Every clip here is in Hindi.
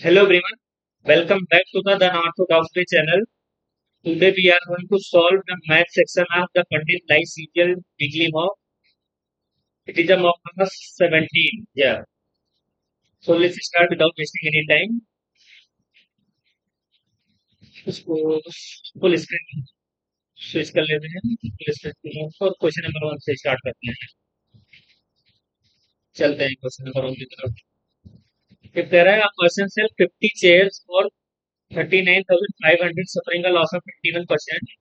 Hello everyone, welcome back to the Unorthodoxy channel. Today we are going to solve the math section of the Pandit Life Serial Weekly Mock. It is a mock number 17. Yeah. So let's start without wasting any time. इसको फुल स्क्रीन स्विच कर लेते हैं फुल स्क्रीन और क्वेश्चन नंबर 1 से स्टार्ट करते हैं. चलते हैं क्वेश्चन नंबर 1 की तरफ. If there are a person sell 50 chairs for 39,500 suffering a loss of 51%,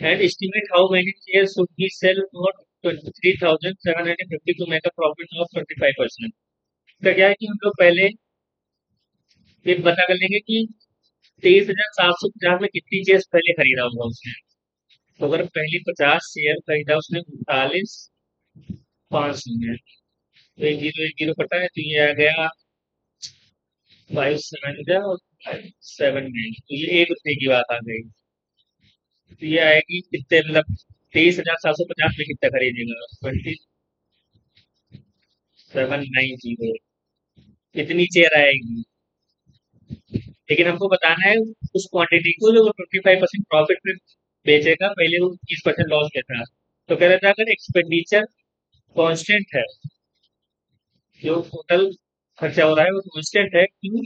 and estimate how many shares should we sell for 23,750 to make a profit of 25%. तो क्या है कि हम लोग पहले ये पता कर लेंगे कि 23,750 में कितनी शेयर पहले खरीदा होगा उसने. तो अगर पहले 50 शेयर खरीदा उसने 39,500 में, तो एक जीरो कटा है, तो ये आ गया 5 7 और 5 7 तो ये ₹1 की बात आ गई. तो ये आएगी कितने, मतलब 23,750 में कितना खरीदेगा, 2790. कितनी चेयर आएगी, लेकिन हमको बताना है उस क्वांटिटी को जो वो 25% प्रॉफिट में बेचेगा. पहले वो 20% लॉस में था. तो कह रहा था अगर एक्सपेंडिचर कांस्टेंट है, जो टोटल खर्चा हो रहा है वो कांस्टेंट है, क्यों?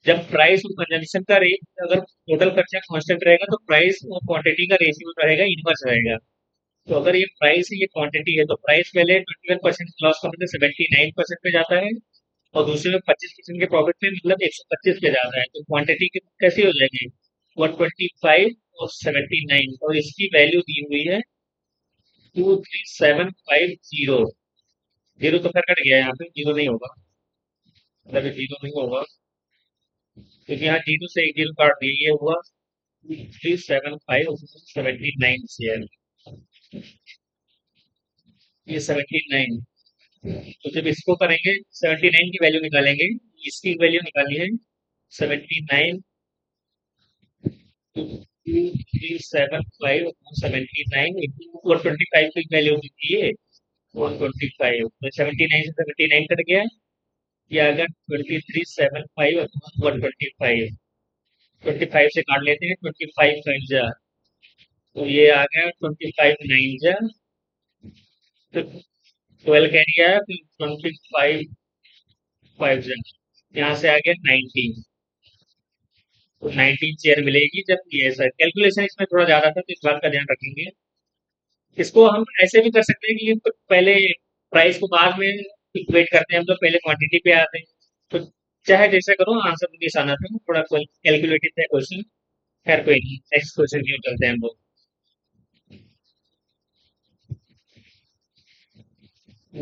जब प्राइस और कंजम्पशन का रेट, अगर टोटल खर्चा कांस्टेंट रहेगा तो प्राइस और क्वांटिटी का रेशियो रहेगा, इनवर्स रहेगा. तो अगर ये प्राइस है, ये क्वांटिटी है, तो प्राइस पहले 21% लॉस का मतलब 79% पे जाता है, और दूसरे में 25% के प्रॉफिट पे मतलब 125 पे जाता है. तो क्वांटिटी कैसी हो जाएगी, 125 और 79, और इसकी वैल्यू दी हुई है 23750. जीरो तो फिर कट गया, यहाँ पे जीरो नहीं होगा, मतलब जीरो नहीं होगा क्योंकि यहाँ जीरो से एक जीरो काट दिया. ये हुआ 37579 शेयर. ये 79. तो जब इसको करेंगे 79 की वैल्यू निकालेंगे, इसकी वैल्यू निकाली है 79, 375 इंटू 125 की वैल्यू होती है 125. तो 79 से 79 कट गया, ये आ गया 2375 125. 25 से काट लेते हैं, 25 फाइव जा, तो ये आ गया 25 नाइन जा, तो 12 कैरी आया, फिर 25 फाइव जा, यहाँ से आ गया 19. तो 19 चेयर मिलेगी. जब ये सर कैलकुलेशन इसमें थोड़ा ज्यादा था, तो इस बात का ध्यान रखेंगे. इसको हम ऐसे भी कर सकते हैं कि तो पहले प्राइस को बाद में इक्वेट करते हैं, हम लोग पहले क्वांटिटी पे आते हैं. तो चाहे जैसे करो, आंसर मुझे निशाना था, थोड़ा कैलकुलेटेड था क्वेश्चन. खैर कोई नहीं, नेक्स्ट क्वेश्चन की ओर चलते हैं हम लोग.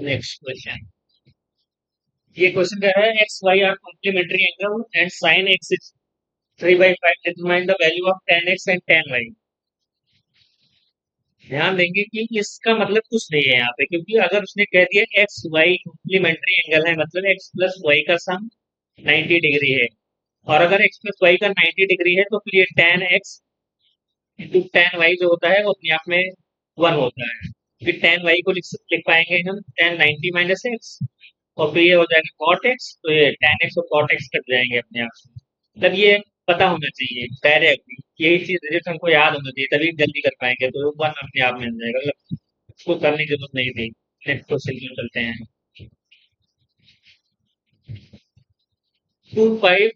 Next question. ये क्वेश्चन क्या है, x y are complementary angle and sine x is 3/5, determine the value of tan x and tan y. ध्यान देंगे कि इसका मतलब कुछ नहीं है यहाँ पे, क्योंकि अगर उसने कह दिया एक्स वाई कॉम्प्लीमेंट्री एंगल है, मतलब एक्स प्लस वाई का सम 90 डिग्री है, और अगर एक्स प्लस वाई का 90 डिग्री है, तो फिर ये tan x into tan y जो होता है वो अपने आप में 1 होता है. फिर tan वाई को लिख पाएंगे हम tan 90 माइनस एक्स, और फिर ये हो जाएगा cot x, तो ये tan x और cot x कट जाएंगे अपने आप से. मतलब ये पता होना चाहिए डायरेक्ट, यही चीज रिजल्ट हमको याद होना चाहिए, तभी जल्दी कर पाएंगे. तो 1 अपने आप मिल जाएगा, मतलब उसको करने की जरूरत नहीं थी. नेक्स्ट क्वेश्चन की ओर चलते हैं. 2 5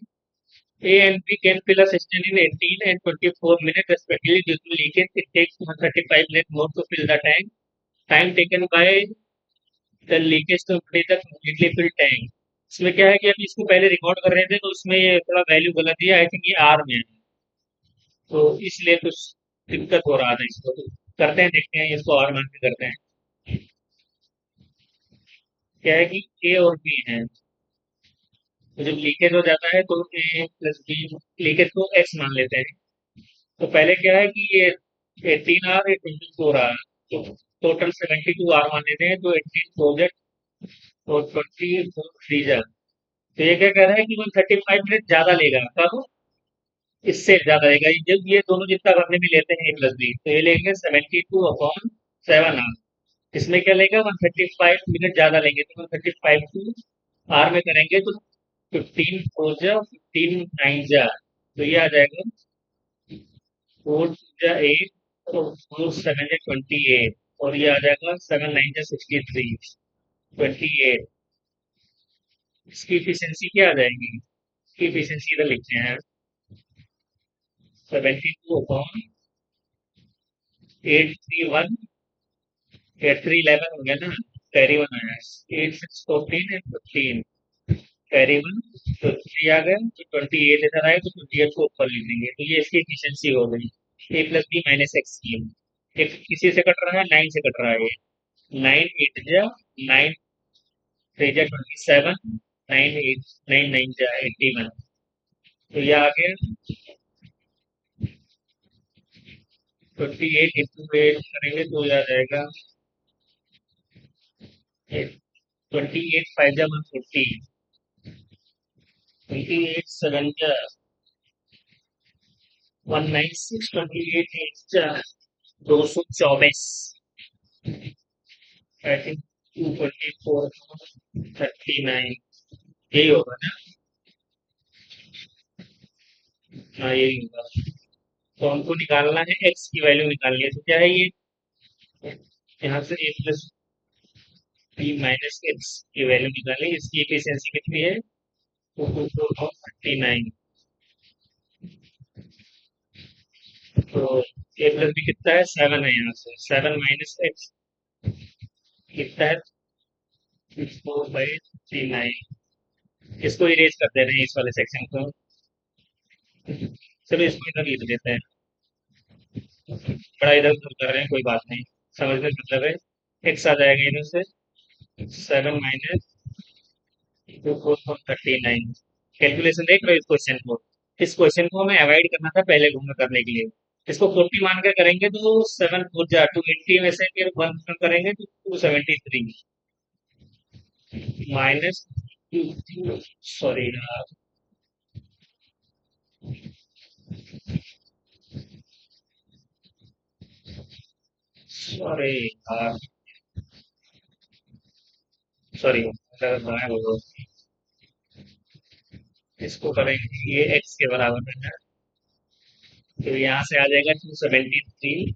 A and B can fill a system in 18 and 24 minutes respectively due to leakage. It takes 135 minutes more to fill the tank. Time taken by the leakage to complete the completely filled tank. इसमें क्या है कि अभी इसको पहले रिकॉर्ड कर रहे थे, तो उसमें ये थोड़ा वैल्यू गलत दिया, आई थिंक ये आर में है, तो इसलिए कुछ दिक्कत हो रहा था इसको. तो करते हैं, देखते हैं इसको और मान के करते हैं. क्या है कि ए और बी है, तो जब लीकेज हो जाता है तो ए प्लस बी, लीकेज को एक्स मान लेते हैं. तो पहले क्या है कि ये 18 आर, ये 24 आर, तो टोटल 72 आर मान लेते हैं. तो 18 प्रोजेक्ट और 24 थ्री जा, तो ये क्या कह रहा है कि 135 मिनट ज्यादा लेगा. कब? इससे ज्यादा लेगा जब ये दोनों जितना करने में लेते हैं ए प्लस बी, तो ये लेंगे 72/7 आर. इसमें क्या लेगा, 135 मिनट ज्यादा लेंगे, तो 135 टू आर में करेंगे तो 15 फोर जा 15 नाइन जा, तो ये आ जाएगा 4 जा 8, तो 4 7 जा 28, और ये आ जाएगा 7 9 जा 63, 28। इसकी इफिशियंसी क्या आ जाएगी? इसकी इफिशियंसी इधर लिखते हैं, 72 अपॉन 831, 8311 हो गया ना, कैरी वन आया, 8614 एंड 15, कैरी वन, तो 3 आ गया, तो 28 इधर आए, तो 28 को ऊपर लिख देंगे, तो ये इसकी एफिशिएंसी हो गई। ए प्लस बी माइनस एक्स की, एक किसी से कट रहा है, 9 से कट रहा है, ये 9 8 जा 9 3 जा 27, 9 8 9 9 जा 81, तो ये आ गया 28 इंटू 8 करेंगे तो ये आ जाएगा 28 5 जा 140, 28 7 जा 196, 28 8 जा 224, आई थिंक 224 39, यही होगा ना? हाँ यही होगा। तो हमको निकालना है, एक्स की वैल्यू निकालनी है, तो क्या है ये, यहाँ से ए प्लस बी माइनस एक्स की वैल्यू निकालनी है, इसकी एफिशिएंसी कितनी है, 39। तो ए प्लस बी कितना है, 7 है, यहाँ से 7 माइनस एक्स कितना है, 4/39। इसको इरेज कर दे रहे हैं, इस वाले सेक्शन को, चलो इसको इधर लिख देते हैं, बड़ा इधर उधर कर रहे हैं, कोई बात नहीं, समझने का मतलब है, एक्स आ जाएगा इधर से 7 माइनस 4/39। कैलकुलेशन देख रहे हो इस क्वेश्चन को, इस क्वेश्चन को हमें अवॉइड करना था पहले घूमना करने के लिए, इसको 40 मान कर करेंगे तो 7 4 जा 280 में से फिर 1 करेंगे तो 273 माइनस, सॉरी सॉरी सॉरी, इसको करेंगे ये एक्स के बराबर है, तो यहाँ से आ जाएगा 273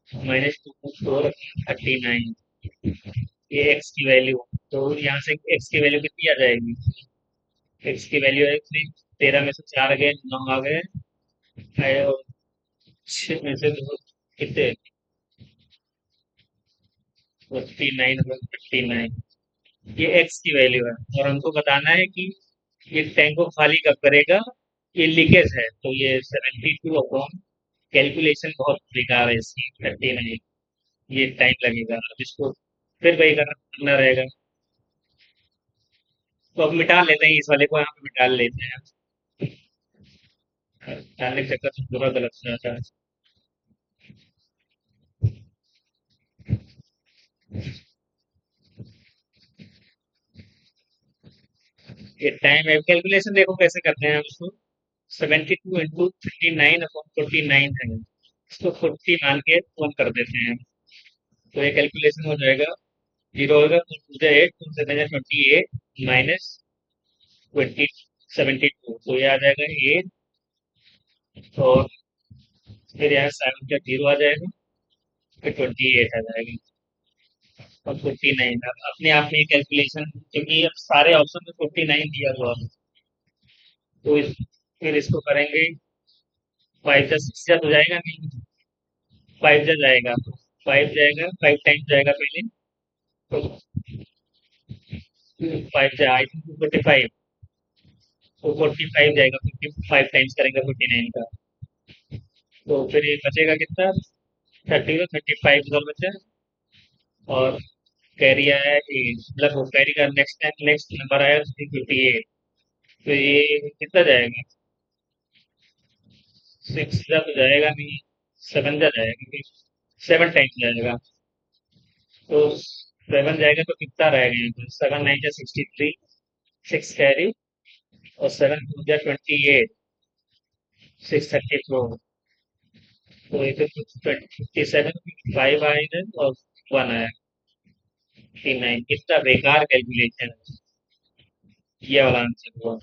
माइनस 2/39, ये एक्स की वैल्यू, तो यहाँ से एक्स की वैल्यू कितनी आ जाएगी, एक्स की वैल्यू है 13 में से 4 गए 9 आ गए, और 6 में से कितने, 49 59, ये एक्स की वैल्यू है, और हमको बताना है कि ये टैंक को खाली कब करेगा, ये लीकेज है, तो ये 72 अपॉन, कैलकुलेशन बहुत बेकार है इसकी, 39, ये टाइम लगेगा, अब इसको फिर वही करना रहेगा, तो अब मिटा लेते हैं, इस वाले को यहाँ पे मिटा लेते हैं, डालने के चक्कर से पूरा गलत हो जाता है। ये टाइम है, कैलकुलेशन देखो कैसे करते हैं हम इसको, 72 इंटू 39 अपॉन 49 है, इसको 40 मान के 1 कर देते हैं, तो ये कैलकुलेशन हो जाएगा, जीरो होगा, 8 28 माइनस 72, तो ये आ जाएगा 8, और फिर यहाँ 7 का 0 आ जाएगा, फिर 28 आ जाएगा, और 49, अब अपने आप में कैलकुलेशन, क्योंकि अब सारे ऑप्शन में 49 दिया हुआ है, तो फिर इसको करेंगे, 5 जा 6 जा तो जाएगा नहीं, 5 जा जाएगा, तो 5 जाएगा, 5 टाइम्स जाएगा पहले, तो 5 जा आई थिंक 45, तो 45 जाएगा, 55 टाइम्स करेंगे 49 का, तो फिर ये बचेगा कितना, 30 तो 35 उधर बचा, और कैरी आया 8, मतलब वो कैरी का नेक्स्ट नेक्स्ट नंबर आया 58, तो ये कितना जाएगा, 6 जा तो जाएगा नहीं, 7 जा जाएगा, 7 टाइम्स जाएगा, तो 7 जाएगा तो कितना रहेगा, 7 9 जा 63, 6 कैरी, और 7 2 जा 28, 634, तो ये तो 57 5 आएगा, और 1 आया 59, कितना बेकार कैलकुलेशन है। ये वाला आंसर हुआ।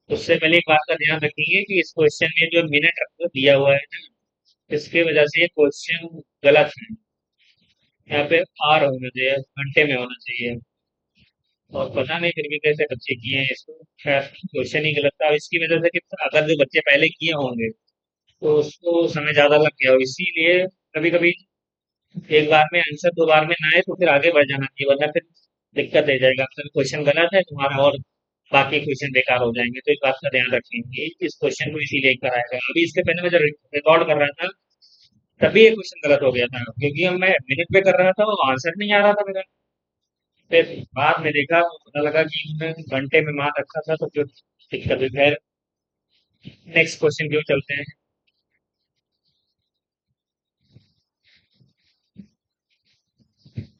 उससे पहले एक बात का ध्यान रखेंगे कि इस क्वेश्चन में जो मिनट दिया हुआ है ना, इसकी वजह से ये क्वेश्चन गलत है। यहाँ पे आर होना चाहिए, घंटे में होना चाहिए। और पता नहीं फिर भी कैसे बच्चे किए हैं इसको। खैर क्वेश्चन ही गलत था। और इसकी वजह से कि अगर जो बच्चे पहले किए होंगे तो उसको समय ज्यादा लग गया हो, इसीलिए कभी कभी एक बार में आंसर दो बार में ना आए तो फिर आगे बढ़ जाना चाहिए, वरना फिर दिक्कत दे जाएगा। अगर क्वेश्चन गलत है तुम्हारा और बाकी क्वेश्चन बेकार हो जाएंगे। तो इस बात का ध्यान रखेंगे, इस क्वेश्चन को इसीलिए कराएगा। अभी इसके पहले मैं जब रिकॉर्ड कर रहा था तभी ये क्वेश्चन गलत हो गया था, क्योंकि अब मैं मिनट पे कर रहा था और आंसर नहीं आ रहा था मेरा। फिर बाद में देखा तो पता लगा कि उन्होंने घंटे में मान रखा था, तो फिर दिक्कत हुई। खैर नेक्स्ट क्वेश्चन की ओर चलते हैं।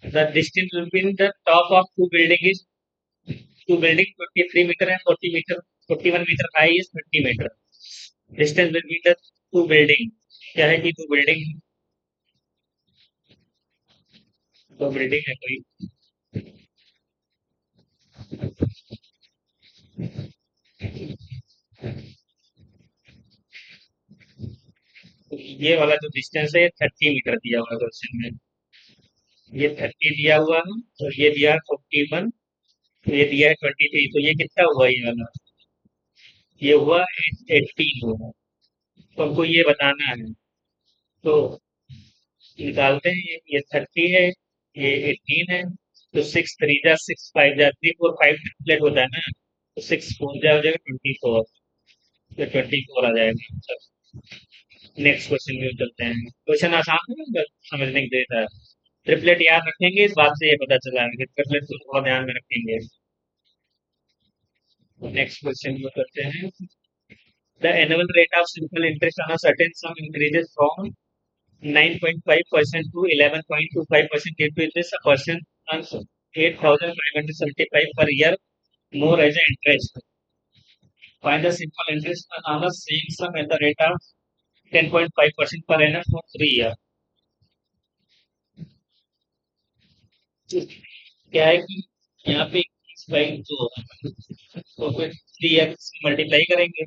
The distance between the top of two building 23 metre and 41 metre high is 30 metre. Distance between the two building, क्या है कि दो बिल्डिंग है कोई। तो ये वाला जो डिस्टेंस है 30 मीटर दिया हुआ है क्वेश्चन में। ये 30 दिया हुआ है और ये दिया है 41, तो ये दिया है 23। तो ये कितना हुआ ये वाला? ये हुआ 18 हुआ। तो हमको ये बताना है। तो निकालते हैं, ये 30 है, ये 18 है। तो 6 3 जा 6 5 जा 3 4 5 ट्रिपलेट होता है ना, तो 6 4 जा हो जाएगा 24। तो 24 आ जाएगा। नेक्स्ट क्वेश्चन में चलते हैं। क्वेश्चन आसान है ना, समझने के लिए था। ट्रिपलेट याद रखेंगे, इस बात से ये पता चला है कि ट्रिपलेट को थोड़ा ध्यान में रखेंगे। नेक्स्ट क्वेश्चन में करते हैं। The annual rate of simple interest on a certain some increases from 9.5% to 11.25% due to this a person earns 8,575 per year more as an interest. Find the simple interest on the same sum at the rate of 10.5% per annum for 3 years. क्या है कि यहाँ पे 21 जो तो फिर 3 एक्स मल्टीप्लाई करेंगे,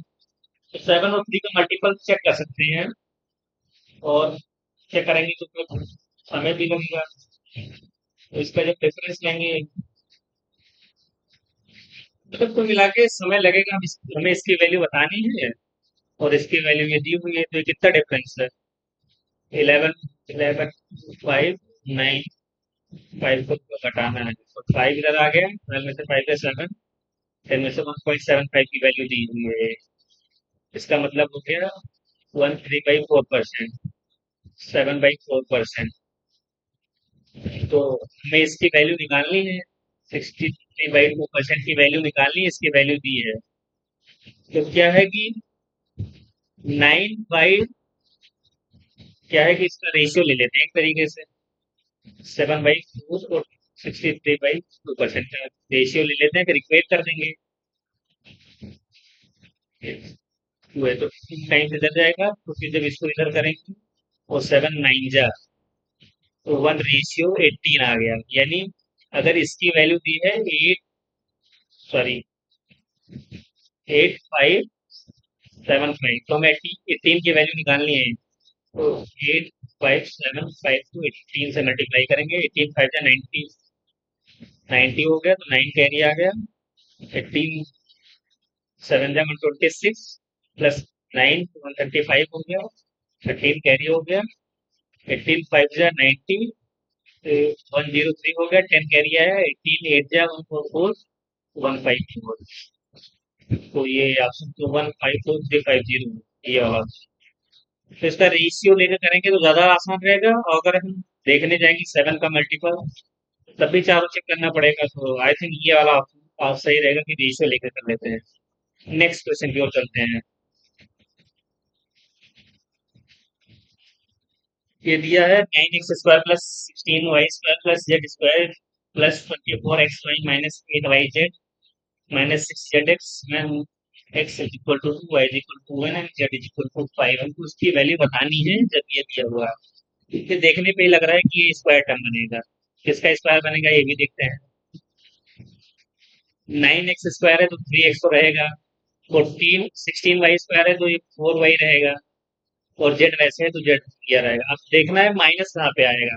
तो 7 और 3 का मल्टीपल चेक कर सकते हैं। और चेक करेंगे तो फिर समय भी लगेगा। तो इसका जब डिफरेंस लेंगे, मतलब कुल मिला के समय लगेगा। हमें इसकी वैल्यू बतानी है और इसकी वैल्यू ये दी हुई है, तो ये कितना डिफरेंस है? 11 11 5 9 5 को घटाना है, तो 5 इधर आ गया, 12 में से 5 है 7, 10 में से 1.75 की वैल्यू दी हुई है। इसका मतलब हो गया 13/4%, 7/4%। तो हमें इसकी वैल्यू निकालनी है, 63/2% की वैल्यू निकालनी है, इसकी वैल्यू दी है। तो क्या है कि 9 बाई, क्या है कि इसका रेशियो ले लेते हैं एक तरीके से। 7/4 और 63/2% का रेशियो ले लेते हैं, फिर इक्वेट कर देंगे। 2 है तो 2 टाइम्स इधर जाएगा, तो फिर जब इसको इधर करेंगे और 7 9 जा, तो 1:18 आ गया। यानी अगर इसकी वैल्यू दी है 8, सॉरी 8575, तो हमें 18 की वैल्यू निकालनी है। तो 8575 को 18 से मल्टीप्लाई करेंगे। 18 5 जा 90, 90 हो गया, तो 9 कैरी आ गया। 18 7 जा 126 प्लस 9 135 हो गया। 13 कैरी हो गया। 18 5 जा 90, 103 हो गया। 10 कैरी आया। 18 8 जा 144, 154। तो ये ऑप्शन तो 154 350, ये वाला। तो इसका रेशियो लेकर करेंगे तो ज्यादा आसान रहेगा। और अगर हम देखने जाएंगे 7 का मल्टीपल, तब भी चारों चेक करना पड़ेगा। तो आई थिंक ये वाला ऑप्शन आप सही रहेगा कि रेशियो लेकर कर लेते हैं। नेक्स्ट क्वेश्चन की ओर चलते हैं। ये दिया है 9x² plus 16y² plus z² plus 24xy minus 8yz minus 6zx में x is equal to 2, y is equal to 1 and z is equal to 5। हमको उसकी वैल्यू बतानी है जब ये दिया हुआ है। इसे देखने पे ही लग रहा है कि ये स्क्वायर टर्म बनेगा। किसका स्क्वायर बनेगा ये भी देखते हैं। 9x² है तो 3x तो रहेगा। 16y² है तो ये 4y रहेगा। और जेड वैसे है तो जेड दिया रहेगा। अब देखना है माइनस कहाँ पे आएगा।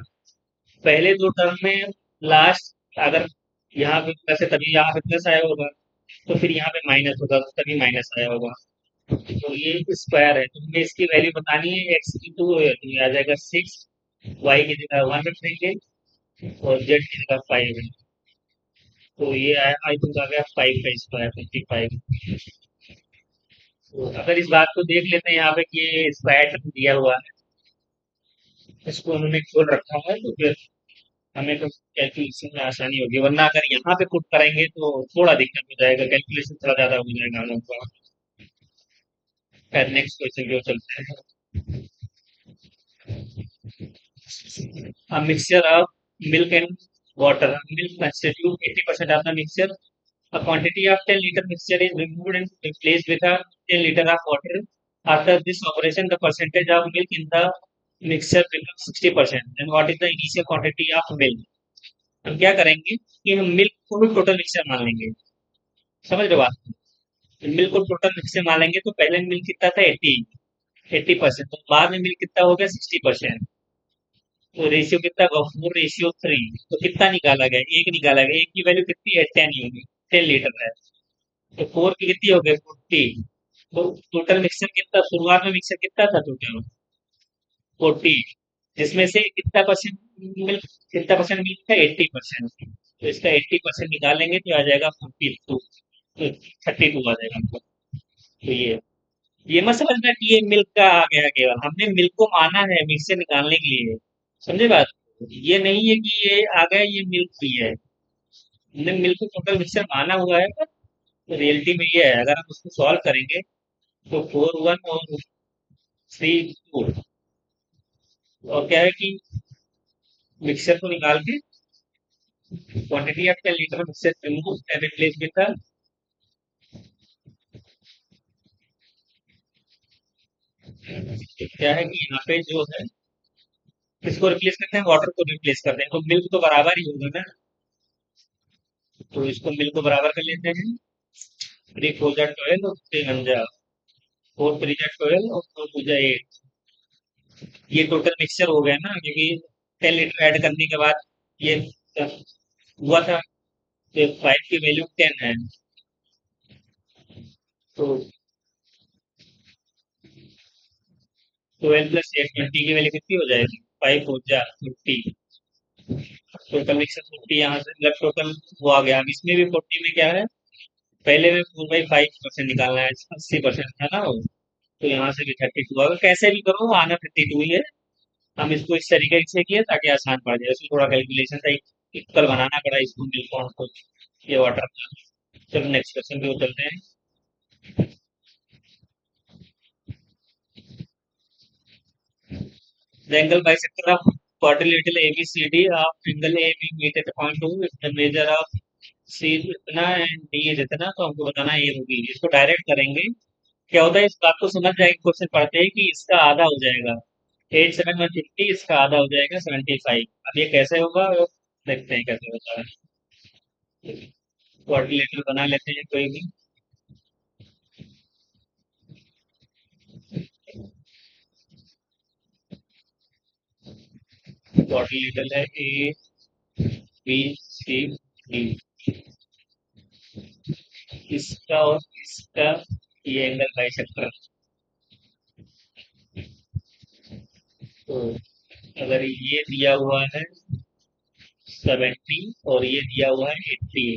पहले दो टर्म में लास्ट, अगर यहाँ पे प्लस है तभी यहाँ पे प्लस आया होगा, तो फिर यहाँ पे माइनस होगा तो तभी माइनस आया होगा। तो ये स्क्वायर है तो हमें इसकी वैल्यू बतानी है। एक्स की 2 है तो ये आ जाएगा 6, वाई की जगह 1 रख देंगे और जेड की जगह 5 है। तो ये आई थिंक आ गया 5 का स्क्वायर 55। तो अगर इस बात को देख लेते हैं यहाँ पे कि ये स्क्वायर टर्म दिया हुआ है, इसको उन्होंने खोल रखा है, तो फिर हमें तो कैलकुलेशन में आसानी होगी। वरना अगर यहाँ पे पुट करेंगे तो थोड़ा दिक्कत हो जाएगा, कैलकुलेशन थोड़ा ज्यादा हो जाएगा हम लोग का। खैर नेक्स्ट क्वेश्चन जो चलते हैं। A mixture of milk and water. Milk constitute 80% of the mixture. A quantity of 10 liter mixture is removed and replaced with a 10 liter of water. After this operation, the percentage of milk in the mixture becomes 60%. Then what is the initial quantity of milk? हम क्या करेंगे कि हम मिल्क को भी टोटल मिक्सर मान लेंगे। समझ रहे हो बात? मिल्क को टोटल मिक्सर मान लेंगे तो पहले मिल्क कितना था 80%, तो बाद में मिल्क कितना हो गया 60%। तो रेशियो कितना होगा 4:3। तो कितना निकाला गया, एक निकाला गया। एक की वैल्यू कितनी है 10 होगी, 10 लीटर है। तो 4 की कितनी हो गई 40। तो टोटल मिक्सर कितना, शुरुआत में मिक्सर कितना था टोटल 40, जिसमें से कितना परसेंट मिल्क, कितना परसेंट मिल्क था 80%। तो इसका 80% निकालेंगे तो आ जाएगा 42, 32 आ जाएगा हमको। तो ये मत समझना कि ये मिल्क का आ गया, केवल हमने मिल्क को माना है मिक्सर निकालने के लिए। समझे बात? ये नहीं है कि ये आ गया ये मिल्क भी है। हमने मिल्क को टोटल मिक्सर माना हुआ है, पर रियलिटी में ये है। अगर हम उसको सॉल्व करेंगे तो 4 1 और 3 2, और क्या है कि मिक्सर को निकाल के quantity of 10 litre mixer remove and replace with क्या है कि यहाँ पे जो है किसको रिप्लेस करते हैं, वाटर को रिप्लेस करते हैं, तो मिल्क तो बराबर ही होगा ना। तो इसको मिल्क को बराबर कर लेते हैं। 3 4 जा 12 और 3 1 जा 4 3 जा 12 और 4 2 जा 8। ये टोटल मिक्सचर हो गया ना, क्योंकि 10 लीटर ऐड करने के बाद ये हुआ था। तो 5 की वैल्यू 10 है। तो 12 + 8 20 की वैल्यू कितनी हो जाएगी 5 4 जा 50। टोटल मिक्सर 40 यहाँ से मतलब टोटल वो आ गया। अब इसमें भी 40 में क्या है, पहले में 4/5% निकालना है, 80% था ना वो। तो यहाँ से भी 32 अगर कैसे भी करो आना 32 ही है। हम इसको इस तरीके से किए ताकि आसान पड़ जाए, इसमें थोड़ा कैलकुलेशन था, इक्वल बनाना पड़ा इसको मिल्क को हमको, ये वाटर था। चलो नेक्स्ट क्वेश्चन पे वो चलते हैं। The angle bisector of quadrilateral ABCD of angle A being meet at point 2 if the measure of C इतना एंड D is इतना, तो हमको बताना है A होगी। इसको डायरेक्ट करेंगे, क्या होता है इस बात को समझ जाएंगे क्वेश्चन पढ़ते हैं कि इसका आधा हो जाएगा 8 7 1 50, इसका आधा हो जाएगा 75। अब ये कैसे होगा देखते हैं कैसे होता है। क्वाड्रिलेटरल बना लेते हैं कोई भी। क्वाड्रिलेटरल है ए बी सी डी, इसका और इसका ये एंगल बाइसेक्टर। तो अगर ये दिया हुआ है 70 और ये दिया हुआ है 80,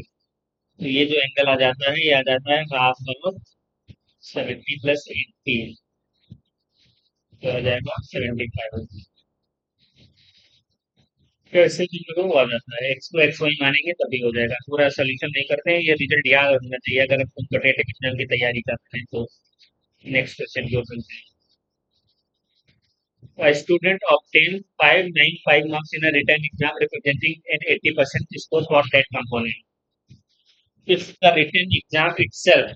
तो ये जो एंगल आ जाता है ये आ जाता है हाफ ऑफ 70 + 80, तो आ जाएगा 75। कैसे भी करो वो आ जाता है। एक्स को एक्स वाई मानेंगे तभी हो जाएगा। पूरा सोल्यूशन नहीं करते हैं, ये रिजल्ट याद होना चाहिए अगर हम कॉम्पिटेटिव एग्जाम की तैयारी करते हैं तो। नेक्स्ट क्वेश्चन की ओर चलते हैं। A student obtained 595 marks in a written exam representing an 80% score for that component. If the written exam itself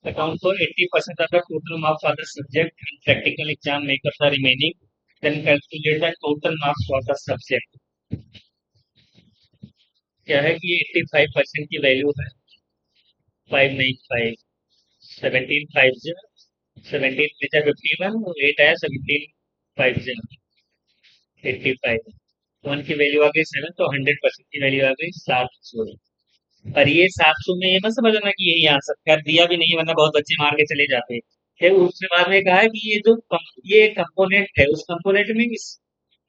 account for 80% of the total marks for the subject and practical exam make up the remaining, then calculate the total marks for the subject. क्या है कि 85% की वैल्यू है। 595, 1750, 17 51, और 8 आया 1750, 85। वन की वैल्यू आ गई 7, तो 100% की वैल्यू आ गई 700। पर ये 700 में ये मत समझना कि यही आंसर, खैर दिया भी नहीं वरना बहुत बच्चे मार के चले जाते। फिर उसके बाद में कहा है कि ये कंपोनेंट है, उस कंपोनेंट में इस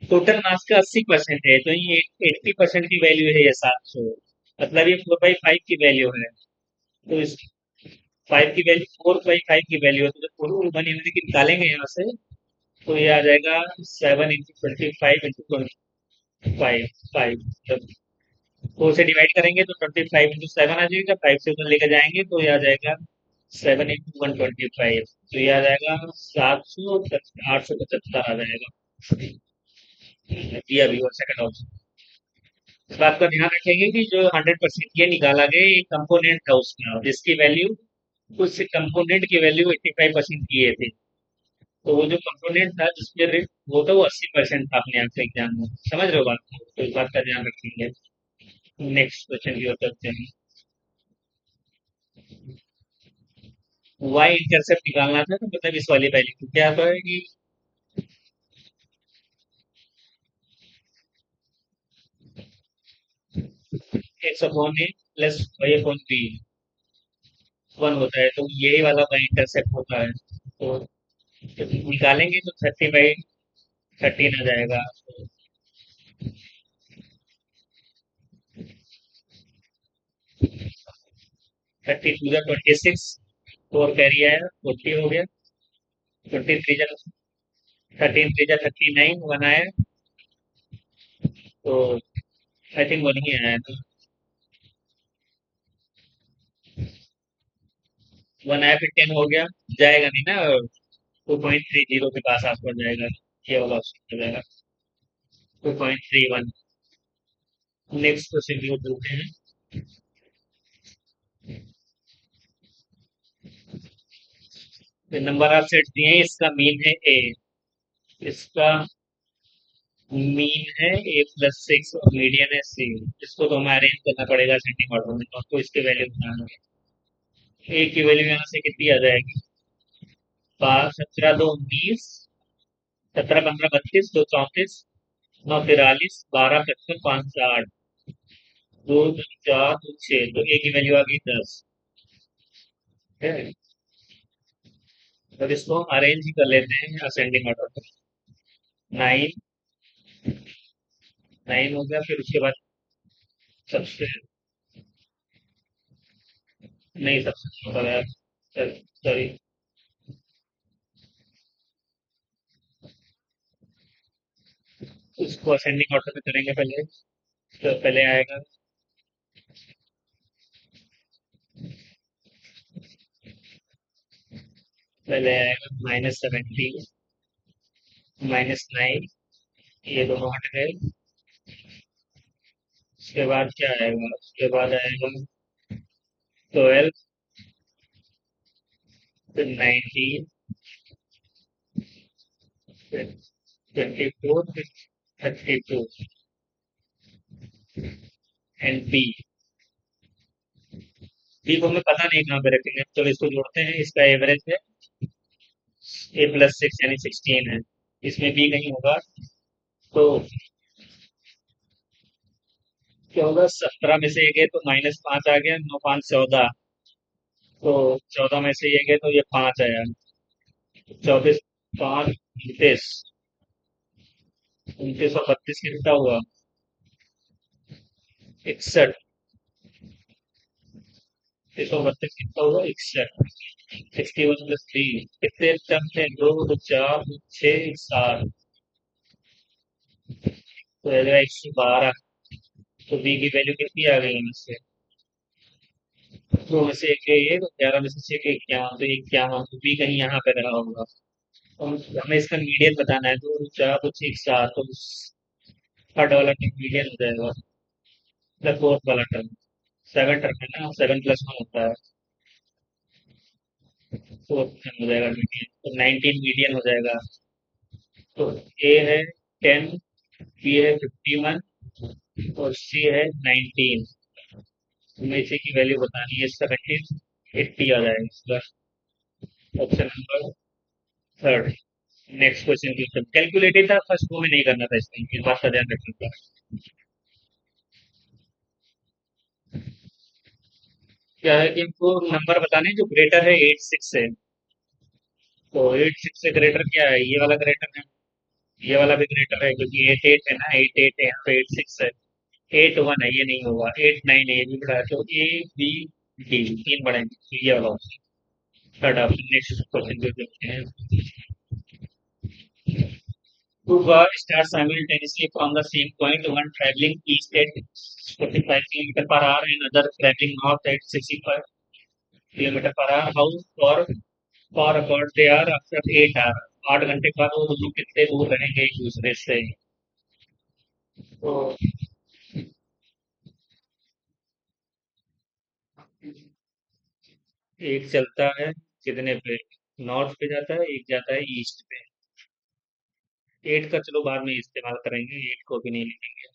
टोटल मास का 80% है, तो ये 80% की वैल्यू है ये 700। मतलब ये 4/5 की वैल्यू है। तो इस 5 की वैल्यू 4/5 की वैल्यू है, तो जब पूरी वन यूनिट की निकालेंगे यहाँ से, तो ये आ जाएगा 7 × 25 × 25, 5। 4 से डिवाइड करेंगे तो 25 × 7 आ जाएगा, 5 से उधर लेकर जाएंगे तो ये आ जाएगा 7 × 125, तो ये आ जाएगा 700, 875 आ जाएगा। जी अभी और सेकंड ऑप्शन। इस बात का ध्यान रखेंगे कि जो 100% ये निकाला गया ये कंपोनेंट था उसका, जिसकी वैल्यू, उस कंपोनेंट की वैल्यू 85% की ये थी। तो वो जो कंपोनेंट था जिसके रेट वो था, वो 80% था अपने आप से एग्जाम में। समझ रहे हो बात को? तो इस बात का ध्यान रखेंगे। नेक्स्ट क्वेश्चन की ओर चलते हैं। वाई इंटरसेप्ट निकालना था, तो मतलब इस वाली वैल्यू क्या था कि एक्स अपॉन ए प्लस वाई अपॉन बी 1 होता है, तो यही वाला वाई इंटरसेप्ट होता है। तो जब निकालेंगे तो 30/13 आ जाएगा। 30 × 2 = 26, 4 कैरी आया 40 हो गया। 13 × 3 = 39, 1 आया। तो आई थिंक 1 ही आया था। 1 आया फिर 10 हो गया। जाएगा नहीं ना, 2.30 के पास आसपास जाएगा। ये वाला ऑप्शन हो जाएगा 2.31। नेक्स्ट क्वेश्चन की ओर चलते हैं। नंबर ऑफ सेट दिए हैं, इसका मीन है ए। इसका मीन है A+6 और मीडियन है सी। इसको तो हमें अरेंज करना पड़ेगा असेंडिंग ऑर्डर में, तो आपको इसके वैल्यू बताना है। ए की वैल्यू यहाँ से कितनी आ जाएगी? 17 2 19, 17 15 32, 2 34, 9 43, 12 55, 5 8, 2 2 4 2 6, तो ए की वैल्यू आ गई 10। है। अब इसको हम अरेंज ही कर लेते हैं असेंडिंग ऑर्डर पर। 9, 9 हो गया, फिर उसके बाद सबसे, नहीं सबसे छोटा है, सॉरी, उसको असेंडिंग ऑर्डर में करेंगे पहले। तो पहले आएगा, पहले आएगा -17, -9, ये दोनों हट गए। उसके बाद क्या आएगा? उसके बाद आएगा 12, फिर 19, फिर 24, फिर 32, एंड बी। बी को हमें पता नहीं कहाँ पे रखेंगे, चलो इसको जोड़ते हैं। इसका एवरेज है A+6 यानी 16 है, इसमें बी कहीं होगा। तो क्या होगा? 17 में से ये गए तो -5 आ गया, 9 5 14, तो 14 में से ये गए तो ये 5 आया। 24 5 29, 29 और 32 कितना हुआ? 61। 29 कितना हुआ? 61। 61 + 3 कितने टर्म थे? 2 2 4 2 6 7, तो 112। तो बी की वैल्यू कितनी आ गई हमें से? 2 में से एक गई है, तो 11 में से 6 के 51, तो 51, तो बी कहीं यहाँ पे रहा होगा। तो हमें इसका मीडियन बताना है, 2 2 4 2 6 7, तो थर्ड वाला टर्म मीडियन हो जाएगा, मतलब फोर्थ वाला टर्म। 7 टर्म है ना, 7 + 1 होता है, फोर्थ टर्म हो जाएगा मीडियन, तो 19 मीडियन हो जाएगा। तो ए है 10, बी है 51, और सी है 19। में से की वैल्यू बतानी है, 17 80 आ जाएगा इसका। Option number third. Next question की उत्तर कैलकुलेटेड था, फर्स्ट वो में नहीं करना था, इसमें इस बात का ध्यान रखना था। क्या है कि हमको नंबर बताने हैं जो ग्रेटर है 86 से। तो 86 से ग्रेटर क्या है, ये वाला ग्रेटर है, ये वाला भी ग्रेटर है क्योंकि 88 है ना, 88 है, यहाँ पे 86 है। 81 है, ये नहीं होगा, 89 है, ये भी बड़ा है, तो ए बी डी तीन बड़े हैं, तो ये वाला option third option. Next question जो देखते हैं। Two cars start simultaneously from the same point, one traveling east at 45 km per hour and other traveling north at 65 km per hour. How far apart they are after 8 hours? 8 घंटे के बाद वो दोनों कितने दूर रहेंगे एक दूसरे से? तो एक चलता है कितने पे, नॉर्थ पे जाता है, एक जाता है ईस्ट पे। 8 का चलो बाद में इस्तेमाल करेंगे, 8 को भी नहीं लिखेंगे।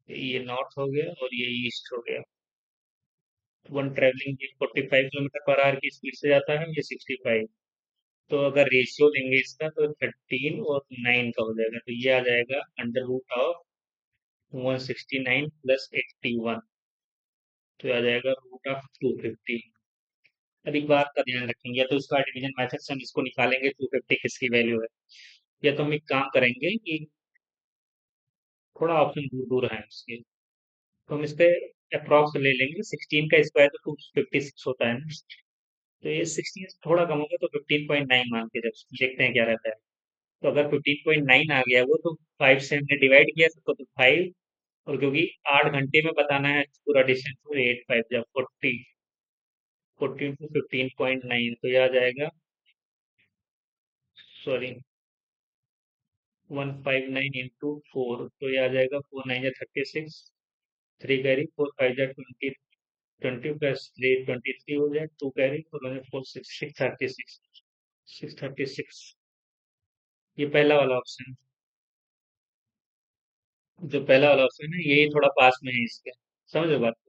ये नॉर्थ हो गया और ये ईस्ट हो गया। One travelling 45 kilometre per hour की स्पीड से जाता है, ये 65। तो अगर रेशियो लेंगे इसका तो 13 और 9 का हो जाएगा, तो ये आ जाएगा अंडर रूट ऑफ 169 प्लस 81। तो ये आ जाएगा रूट ऑफ 250। अब एक बात का ध्यान रखेंगे, या तो इसका डिवीजन मेथड से हम इसको निकालेंगे 250 किसकी वैल्यू है, या तो हम एक काम करेंगे कि थोड़ा ऑप्शन दूर दूर है इसके, तो हम इसके अप्रॉक्स ले लेंगे। 16 का स्क्वायर तो 256 होता है ना, तो ये 16 से थोड़ा कम होगा, तो 15.9 मान के जब देखते हैं क्या रहता है। तो अगर 15.9 आ गया वो, तो 5 से हमने डिवाइड किया तो 5, और क्योंकि 8 घंटे में बताना है पूरा डिस्टेंस, तो 8 5 जब 40, 14 टू 15.9, तो यह आ जाएगा, सॉरी 159 इंटू 4, तो यह आ जाएगा 4 9 जा 36, 3 कैरी 4 5 जा 20, 20 प्लस 3 23 हो जाए, 2 कैरी 4 4 6 636, 636। ये पहला वाला ऑप्शन, जो पहला वाला ऑप्शन है यही थोड़ा पास में है इसके, समझ लो बात को।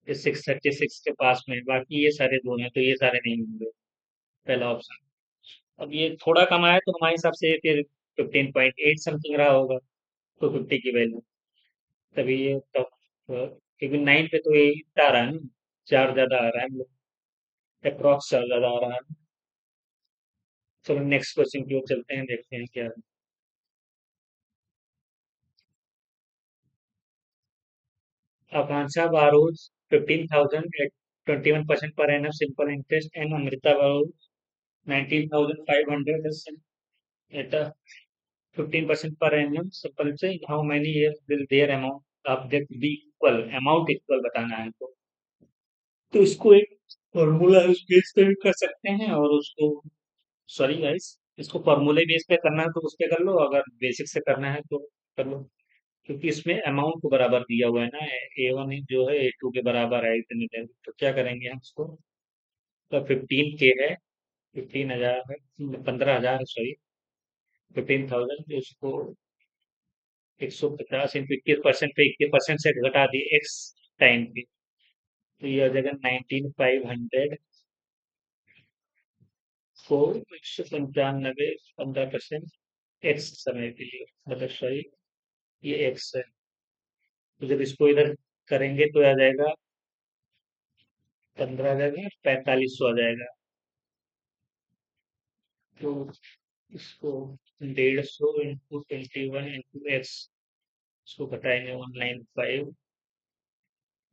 ये 636 के पास में है, बाकी ये सारे दो हैं, तो ये सारे नहीं होंगे, पहला ऑप्शन। अब ये थोड़ा कम आया तो हमारे हिसाब से फिर 15.8 समथिंग रहा होगा, तो 50 की वैल्यू, तभी ये तब, क्योंकि 9 पे तो ये इतना आ रहा है ना, 4 ज्यादा आ रहा है, हम लोग अप्रॉक्स 4 ज्यादा आ रहा है। चलो नेक्स्ट क्वेश्चन की ओर चलते हैं, देखते हैं क्या है। Akanksha borrows 15,000 at 21% per annum simple interest, and Amrita borrows 19,500 at a 15% per annum simple interest. How many years will their amount of debt be equal? Amount equal बताना है तो। तो इसको एक फॉर्मूला उस बेस पे भी कर सकते हैं, और उसको, सॉरी गाइस, इसको फॉर्मूले बेस पे करना है तो उस पे कर लो, अगर बेसिक से करना है तो कर लो। क्योंकि इसमें अमाउंट को बराबर दिया हुआ है ना, A1 जो है A2 के बराबर है इतने दिन, तो क्या करेंगे हम इसको। तो 15K है, 15,000 है, 15,000, सॉरी 15,000, इसको 150 इंटू 21% पे 21% से घटा दिए एक्स टाइम पे, तो ये हो जाएगा 19,500 को 195 15% एक्स समय के लिए, मतलब सॉरी ये एक्स है। तो जब इसको इधर करेंगे तो आ जाएगा 15,000 में 4500 आ जाएगा। तो इसको 150 इंटू 21 इंटू एक्स, इसको घटाएंगे 195,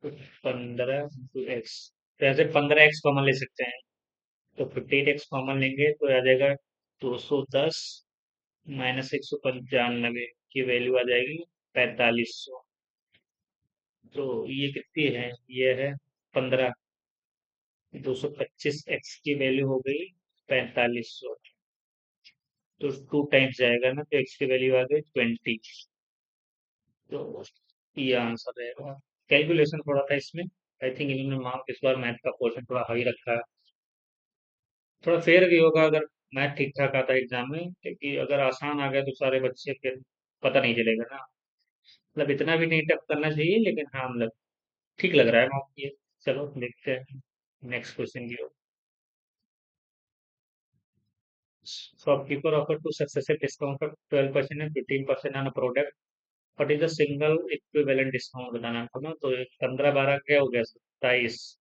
तो 15 इंटू एक्स, तो ऐसे 15x कॉमन ले सकते हैं, तो 58x कॉमन लेंगे तो आ जाएगा 210 माइनस 195 की वैल्यू आ जाएगी 4500। तो ये कितनी है, ये है 15, 225x की वैल्यू हो गई 4500, तो 2 टाइम्स जाएगा ना, तो x की वैल्यू आ गई 20। तो ये आंसर रहेगा। कैलकुलेशन थोड़ा था इसमें, आई थिंक इन्होंने मार्क इस बार मैथ का पोर्शन थोड़ा हाई रखा है। थोड़ा फेयर भी होगा अगर मैथ ठीक ठाक आता है एग्जाम में, क्योंकि अगर आसान आ गया तो सारे बच्चे फिर पता नहीं चलेगा ना। मतलब इतना भी नहीं टफ करना चाहिए, लेकिन हाँ मतलब ठीक लग रहा है ना ये। चलो देखते हैं नेक्स्ट क्वेश्चन की ओर। Shopkeeper offer two successive discount of 12% and 15% on a product. What is the single equivalent discount बताना है हमको ना। तो 15 12 क्या हो गया, 27।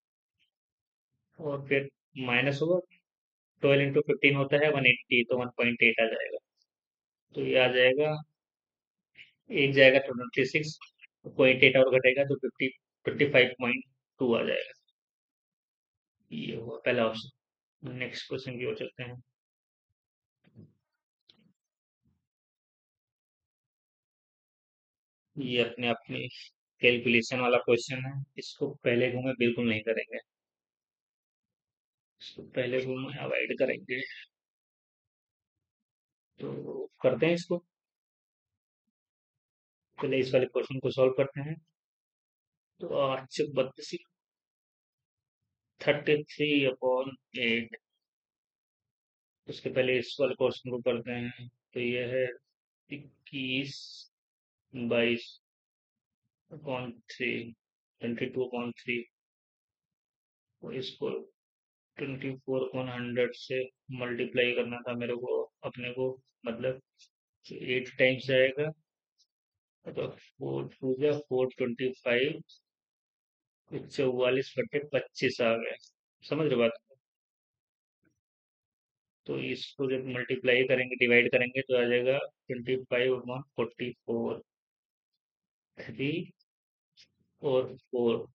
और फिर माइनस होगा, 12 into 15 होता है 180, तो 1.8 आ जाएगा। तो ये आ जाएगा, एक जाएगा तो 26, 0.8 और घटेगा तो 55.2 आ जाएगा। ये हुआ पहला ऑप्शन। नेक्स्ट क्वेश्चन की ओर चलते हैं। ये अपने अपनी कैलकुलेशन वाला क्वेश्चन है, इसको पहले को में बिल्कुल नहीं करेंगे। इसको पहले को में अवॉइड करेंगे। तो करते हैं इसको। पहले इस वाले क्वेश्चन को सॉल्व करते हैं। तो 8 से 32, 33/8। उसके पहले इस वाले क्वेश्चन को करते हैं। तो ये है 21/22/3, 22/3। और इसको 24/100 से मल्टीप्लाई करना था मेरे को, अपने को। मतलब 8 टाइम्स जाएगा। तो 4 2 जा 425, 44/25 आ गए। समझ रहे बात को? तो इसको जब मल्टीप्लाई करेंगे, डिवाइड करेंगे, तो आ जाएगा 25/44, 3 और 4।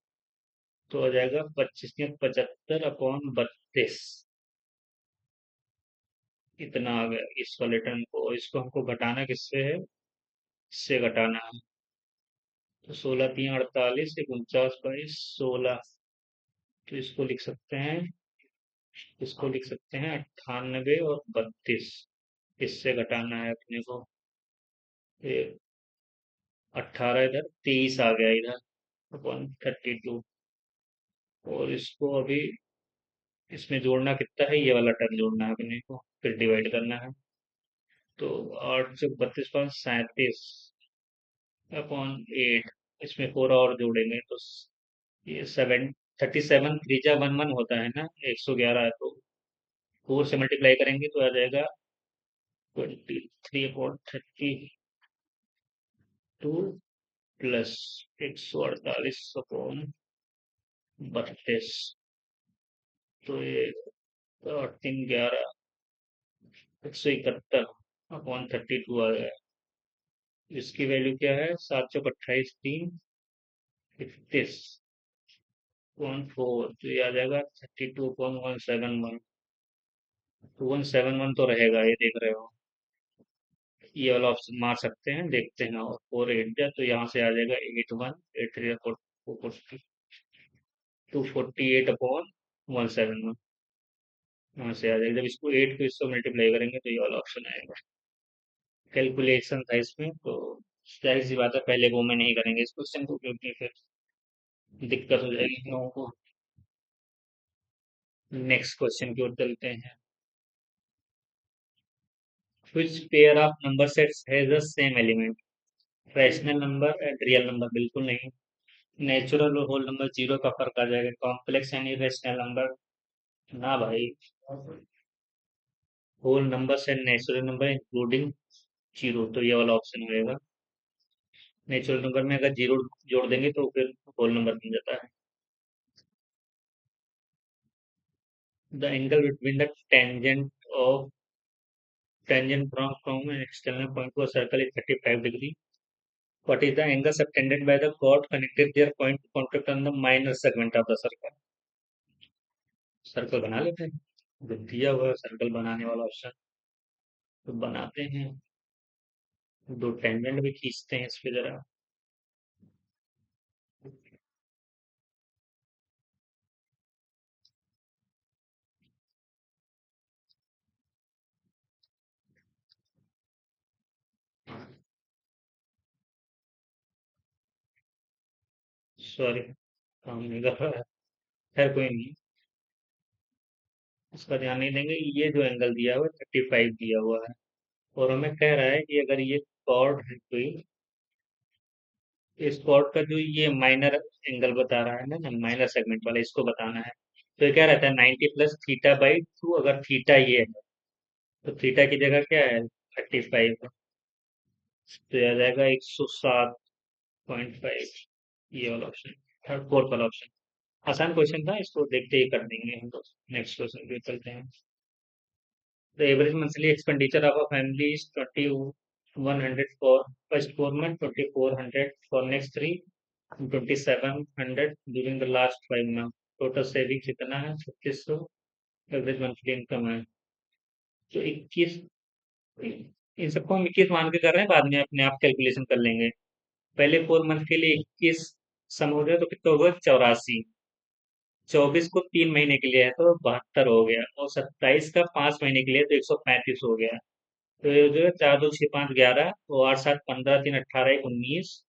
तो आ जाएगा 25 या 75/32। इतना आ गया इस वाले टर्म को। इसको हमको घटाना किससे है, इससे घटाना है। तो 16 3 48, 49/22, 16। तो इसको लिख सकते हैं 98 और 32। इससे घटाना है अपने को। ये 18, इधर 23 आ गया, इधर अपॉन 32। और इसको अभी इसमें जोड़ना कितना है, ये वाला टर्म जोड़ना है अपने को, फिर डिवाइड करना है। तो 8 से 32 5 37 अपॉन 8। इसमें 4 और जोड़ेंगे तो ये 37 3 जा 1 1 होता है ना, 111 है। तो 4 से मल्टीप्लाई करेंगे तो आ जाएगा 23/32 प्लस 148/32। तो ये 8 3 11, 171/32 आ गया। इसकी वैल्यू क्या है, 7 चौक 28 3 31/4। तो ये आ जाएगा 32.171। 171 तो रहेगा, ये देख रहे हो। ये वाला ऑप्शन मार सकते हैं, देखते हैं। और 4 8 तो यहाँ से आ जाएगा 81 83 248/171। यहाँ से आ जाएगा, जब इसको 8 को इसको मल्टीप्लाई करेंगे तो ये वाला ऑप्शन आएगा। कैलकुलेशन था इसमें, तो जाहिर सी बात है पहले वो में नहीं करेंगे इस क्वेश्चन को, क्योंकि फिर दिक्कत हो जाएगी हम लोगों को। नेक्स्ट क्वेश्चन की ओर चलते हैं। which pair of number sets has the same element? Rational number and real number बिल्कुल नहीं। नेचुरल और होल नंबर जीरो का फर्क आ जाएगा। कॉम्प्लेक्स एंड इरेशनल नंबर ना भाई। Whole number and natural number including zero, तो ये वाला ऑप्शन होएगा। नेचुरल नंबर में अगर जीरो जोड़ देंगे तो फिर होल नंबर बन जाता है। The angle between the of tangent from an external point to a circle is 35 degree. What is the angle subtended by the chord connected their point to contact on the minor segment of the circle? Circle बना लेते हैं, जो दिया हुआ सर्कल बनाने वाला ऑप्शन, तो बनाते हैं। दो टेंजेंट भी खींचते हैं इस पे जरा। सॉरी, काम नहीं कर रहा है। खैर कोई नहीं, उसका ध्यान नहीं देंगे। ये जो एंगल दिया हुआ है 35 दिया हुआ है। और हमें कह रहा है कि अगर ये कॉर्ड है कोई, इस कॉर्ड का जो ये माइनर एंगल बता रहा है ना, माइनर सेगमेंट वाला, इसको बताना है। तो ये क्या रहता है, 90 + थीटा/2, अगर थीटा ये है तो थीटा की जगह क्या है, 35। तो यह आ जाएगा 107.5, ये वाला ऑप्शन, थर्ड फोर्थ वाला ऑप्शन। आसान क्वेश्चन था, इसको देखते ही कर देंगे हम लोग। नेक्स्ट क्वेश्चन पे चलते हैं। The average monthly expenditure of a family is 2100 for first 4 month, 2400 for next 3, 2700 during the last 5 month. Total saving कितना है, 3600। एवरेज मंथली इनकम है तो 21। इन सबको हम 21 मान के कर रहे हैं, बाद में अपने आप कैलकुलेशन कर लेंगे। पहले 4 मंथ के लिए 21 सम हो गया तो कितना होगा, 84। 24 को 3 महीने के लिए है तो 72 हो गया, और 27 का 5 महीने के लिए तो 135 हो गया। तो ये जो है 4 2 6 5 11, और 8 7 15 3 18 1 19,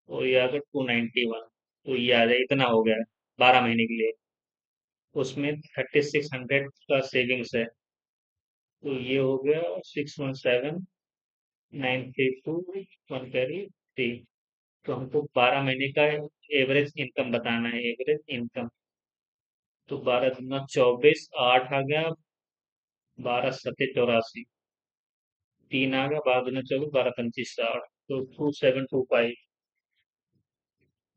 और ये आ गया 291। तो ये आ जाए, इतना हो गया 12 महीने के लिए। उसमें 3600 का सेविंग्स है, तो ये हो गया 617,932 1 कैरी 3। तो हमको 12 महीने का एवरेज इनकम बताना है, एवरेज इनकम। तो 12 दूना 24, 8 आ गया, 12 सत्ते 84, 3 आ गया, 12 दूना 24, 12 पंची 60। तो 2725,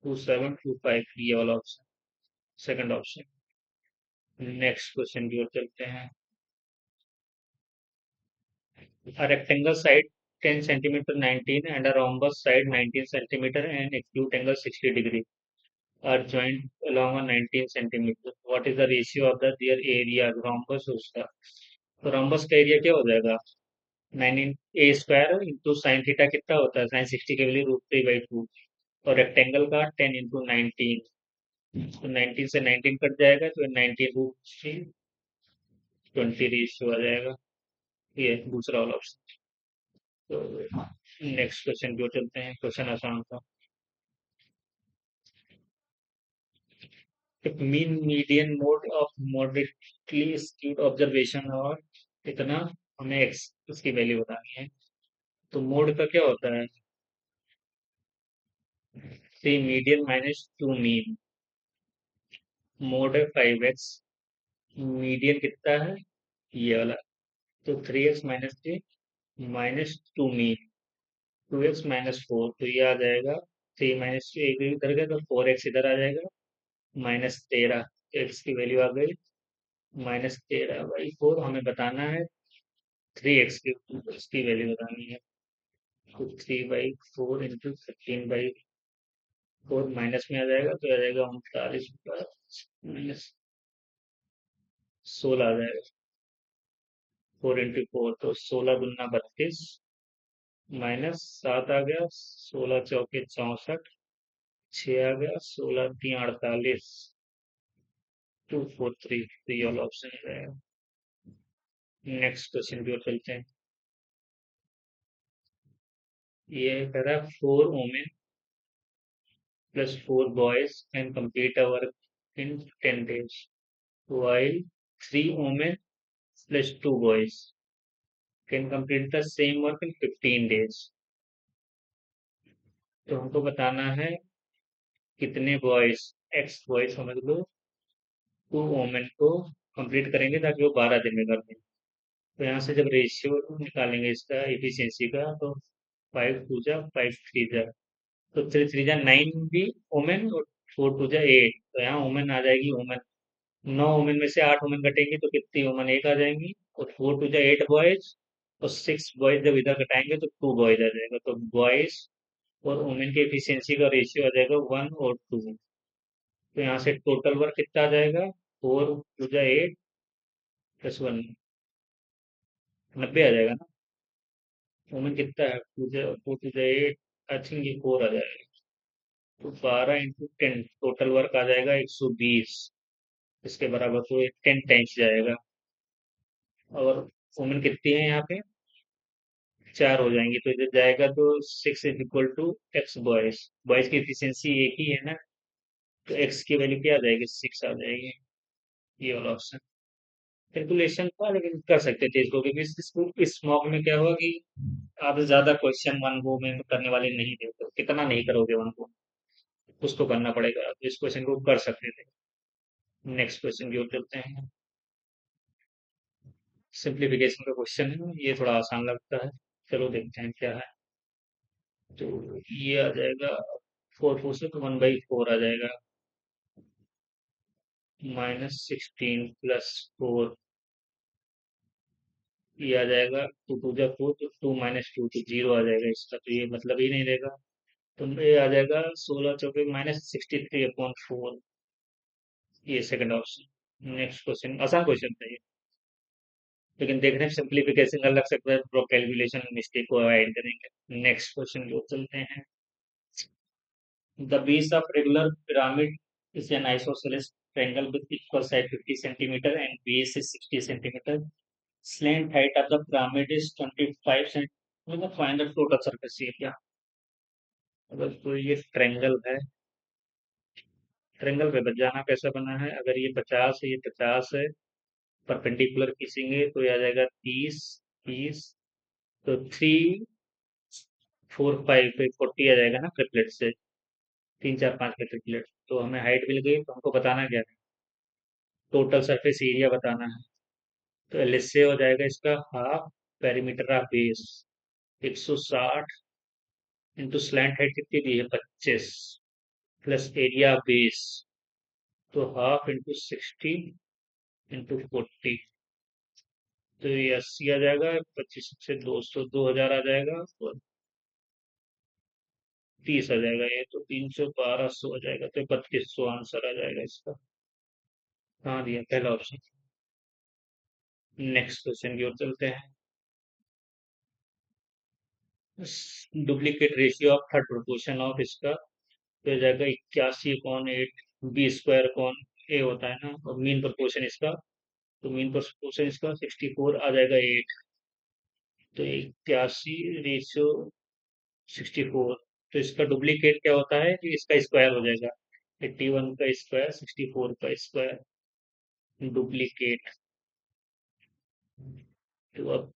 2725 ये वाला option, second option. Next question की ओर चलते हैं। A rectangle side 10 centimeter 19 and a rhombus side 19 centimeter and acute angle 60 degree are joined along a 19 centimeter. What is the ratio of their area? Rhombus उसका, तो rhombus का एरिया क्या हो जाएगा, 9 a² इंटू साइन थीटा कितना होता है, साइन 60 के वैल्यू √3/2, और रेक्टेंगल का 10 × 19, तो 19 से 19 कट जाएगा तो 19√3/20 रेशियो आ जाएगा। ये दूसरा वाला ऑप्शन। तो नेक्स्ट क्वेश्चन की ओर चलते हैं, क्वेश्चन आसान था। एक mean median mode of moderately skewed observation, और इतना हमें एक्स उसकी वैल्यू बतानी है। तो मोड का क्या होता है, थ्री मीडियन -2 मीन। मोड है 5x, मीडियन कितना है, ये वाला, तो 3x - 3 -2 मीन, 2x - 4, तो ये आ जाएगा 3 - 2, एक इधर गया तो 4x इधर आ जाएगा, -13। एक्स की वैल्यू आ गई -13/4। हमें बताना है 3x की, उसकी वैल्यू बतानी है। तो 3/4 इंटू 13/4 माइनस में आ जाएगा, तो आ जाएगा 39 -16 आ जाएगा। 4 × 4 तो 16 × 2 = 32, -7 आ गया, 16 × 4 = 64, 6 आ गया, 16 × 3 = 48, 243। तो ये वाला ऑप्शन हो जाएगा। नेक्स्ट क्वेश्चन की ओर चलते हैं। ये कह रहा है 4 women plus 4 boys can complete a work in 10 days, while 3 women plus 2 boys can complete the same work in 15 days। तो हमको बताना है कितने बॉयज, एक्स बॉयज समझ लो, 2 वोमेन को कंप्लीट करेंगे ताकि वो 12 दिन में कर दें। तो यहाँ से जब रेशियो निकालेंगे इसका एफिशिएंसी का, तो 5 2 जा 5 3 जा, तो 3 3 जा 9 भी वोमेन, और 4 2 जा 8, तो यहाँ वोमेन आ जाएगी वोमेन। 9 वोमेन में से 8 वोमेन कटेंगी तो कितनी वोमेन, एक आ जाएंगी, और 4 2 जा 8 बॉयज, और 6 बॉयज जब इधर कटाएंगे तो 2 बॉयज आ जाएगा। तो बॉयज और वुमेन की एफिशिएंसी का रेशियो आ जाएगा 1 और 2। तो यहाँ से टोटल वर्क कितना आ जाएगा, 4 2 जा 8 +1, 90 आ जाएगा ना। वुमेन कितना है, 4 2 जा 8, आई थिंक ये 4 आ जाएगा। तो 12 × 10 टोटल वर्क आ जाएगा 120, इसके बराबर, तो 10 टाइम्स जाएगा। और वुमेन कितनी है यहाँ पे, 4 हो जाएंगी, तो इधर जाएगा तो 6 = x बॉयज। बॉयज की एफिशिएंसी एक ही है ना, तो x की वैल्यू क्या आ जाएगी, 6 आ जाएगी। ये वाला ऑप्शन। कैलकुलेशन था लेकिन कर सकते थे इसको, क्योंकि इस मॉक में क्या हुआ कि आप ज्यादा क्वेश्चन वन गो में करने वाले नहीं थे, तो कितना नहीं करोगे वन को, कुछ तो करना पड़ेगा, तो इस क्वेश्चन को कर सकते थे। नेक्स्ट क्वेश्चन की ओर चलते हैं। सिंप्लीफिकेशन का क्वेश्चन है, ये थोड़ा आसान लगता है, चलो देखते हैं क्या है। तो ये आ जाएगा 4 4 से, तो 1/4 आ जाएगा, -16 + 4, ये आ जाएगा 2 2 जा 4, तो 2 - 2 तो 0 आ जाएगा इसका, तो ये मतलब ही नहीं रहेगा। तो ये आ जाएगा 16 × 4 -63/4, ये सेकंड ऑप्शन। नेक्स्ट क्वेश्चन, आसान क्वेश्चन था ये, लेकिन देखने में सिंप्लीफिकेशन का लग सकता है, प्रो कैलकुलेशन मिस्टेक को अवॉइड करेंगे। नेक्स्ट क्वेश्चन जो चलते हैं। The base of regular pyramid is an isosceles triangle with equal side 50 centimeter and base is 60 centimeter. Slant height of the pyramid is 25 centimeter. Find the total surface area. अगर तो ये ट्रायंगल है, ट्रायंगल पे जाना कैसा बना है, अगर ये 50 है, ये 50 है, परपेंडिकुलर खींचेंगे तो ये आ जाएगा 30 30, तो 3 4 5 पे 40 आ जाएगा ना ट्रिपलेट से, 3 4 5 के ट्रिपलेट। तो हमें हाइट मिल गई, तो हमको बताना क्या है, टोटल सरफेस एरिया बताना है। तो एल से हो जाएगा इसका half perimeter of base, 160 into slant height कितनी दी है 25, प्लस एरिया ऑफ बेस, तो हाफ इंटू 60 इंटू 40, तो ये 80 आ जाएगा, 25 से 200, 2000 आ जाएगा, और 30 आ जाएगा, ये तो 300 1200 आ जाएगा, तो 3200 आंसर आ जाएगा इसका। हाँ दिया पहला ऑप्शन। नेक्स्ट क्वेश्चन की ओर चलते हैं। Duplicate ratio of third proportion of इसका, तो हो जाएगा 81/8, B² कौन ए होता है ना, और मीन प्रोपोर्शन इसका, तो मीन प्रोपोर्शन इसका 64 आ जाएगा 8, तो 81/64, तो इसका डुप्लीकेट क्या होता है कि इसका स्क्वायर हो जाएगा, 81 का स्क्वायर 64 का स्क्वायर, डुप्लीकेट। तो अब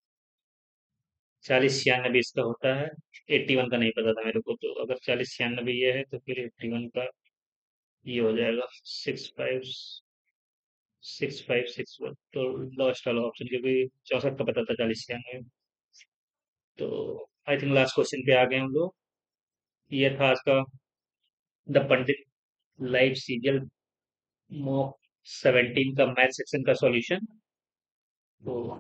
40 96 इसका होता है, 81 का नहीं पता था मेरे को, तो अगर 40 96 ये है, तो फिर 81 का ये हो जाएगा 65 65 61, तो लास्ट वाला ऑप्शन, क्योंकि 64 का पता था, 40 96। तो आई थिंक लास्ट क्वेश्चन पे आ गए हम लोग। ये था आज का the Pandit live serial mock 17 का मैथ सेक्शन का सॉल्यूशन। तो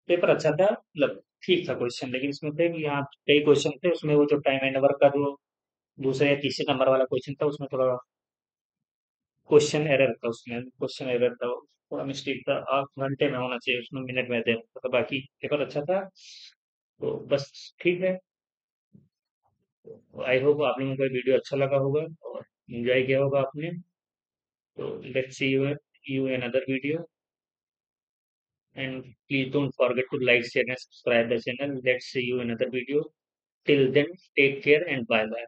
पेपर अच्छा था, मतलब ठीक था क्वेश्चन, लेकिन इसमें थे कि यहाँ कई क्वेश्चन थे, उसमें वो जो टाइम एंड वर्क का जो दूसरे या तीसरे नंबर वाला क्वेश्चन था, उसमें थोड़ा क्वेश्चन एरर था, थोड़ा मिस्टेक था, 8 घंटे में होना चाहिए, उसमें मिनट में दे, तो बाकी पेपर अच्छा था, तो बस ठीक है। आई होप आप लोगों को वीडियो अच्छा लगा होगा और एंजॉय किया होगा आपने। तो let's see you in other video, and please don't forget to like, share and subscribe the channel. Let's see you in another video. Till then, take care and bye bye.